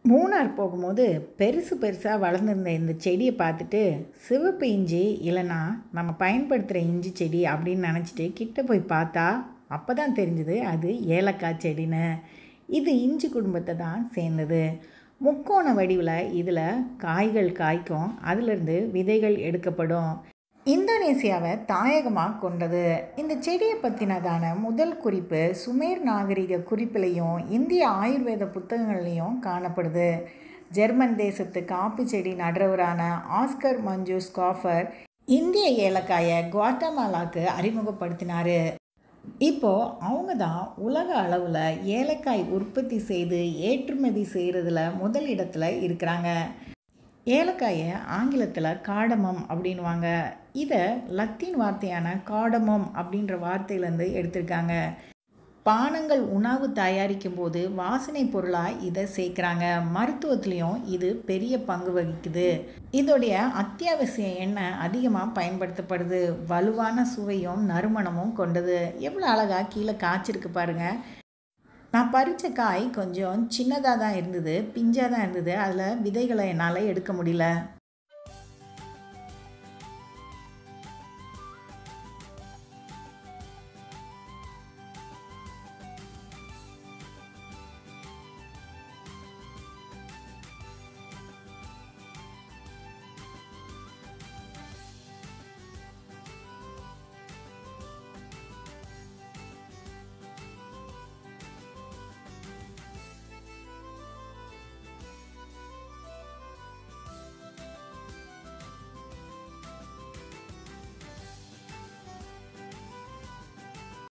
மூணார் போகும்போது பெருசு பெருசாக வளர்ந்துருந்த இந்த செடியை பார்த்துட்டு சிவப்பு இஞ்சி இல்லைன்னா நம்ம பயன்படுத்துகிற இஞ்சி செடி அப்படின்னு நினச்சிட்டு கிட்ட போய் பார்த்தா அப்போ தான் தெரிஞ்சுது அது ஏலக்காய் செடின்னு. இது இஞ்சி குடும்பத்தை தான் சேர்ந்தது. முக்கோண வடிவில் இதில் காய்கள் காய்க்கும், அதிலிருந்து விதைகள் எடுக்கப்படும். இந்தோனேசியாவை தாயகமாக கொண்டது. இந்த செடியை பற்றினதான முதல் குறிப்பு சுமேர் நாகரிக குறிப்பிலையும் இந்திய ஆயுர்வேத புத்தகங்கள்லையும் காணப்படுது. ஜெர்மன் தேசத்து காப்பி செடி நடுறவரான ஆஸ்கர் மஞ்சூஸ் காஃபர் இந்திய ஏலக்காயை குவாட்டமாலாவுக்கு அறிமுகப்படுத்தினார். இப்போது அவங்க தான் உலக அளவில் ஏலக்காய் உற்பத்தி செய்து ஏற்றுமதி செய்கிறதுல முதல் இடத்துல இருக்கிறாங்க. ஏலக்காயை ஆங்கிலத்தில் காடமம் அப்படின்வாங்க. இதை லத்தீன் வார்த்தையான காடமம் அப்படின்ற வார்த்தையிலேருந்து எடுத்திருக்காங்க. பானங்கள் உணவு தயாரிக்கும் போது வாசனை பொருளாக இதை சேர்க்குறாங்க. மருத்துவத்துலேயும் இது பெரிய பங்கு வகிக்குது. இதோடைய அத்தியாவசிய எண்ணெய் அதிகமாக பயன்படுத்தப்படுது. வலுவான சுவையும் நறுமணமும் கொண்டது. எவ்வளோ அழகாக கீழே காய்ச்சிருக்கு பாருங்கள். நான் பறித்த காய் கொஞ்சம் சின்னதாக தான் இருந்தது, பிஞ்சாக தான் இருந்தது. அதில் விதைகளை என்னால் எடுக்க முடியல.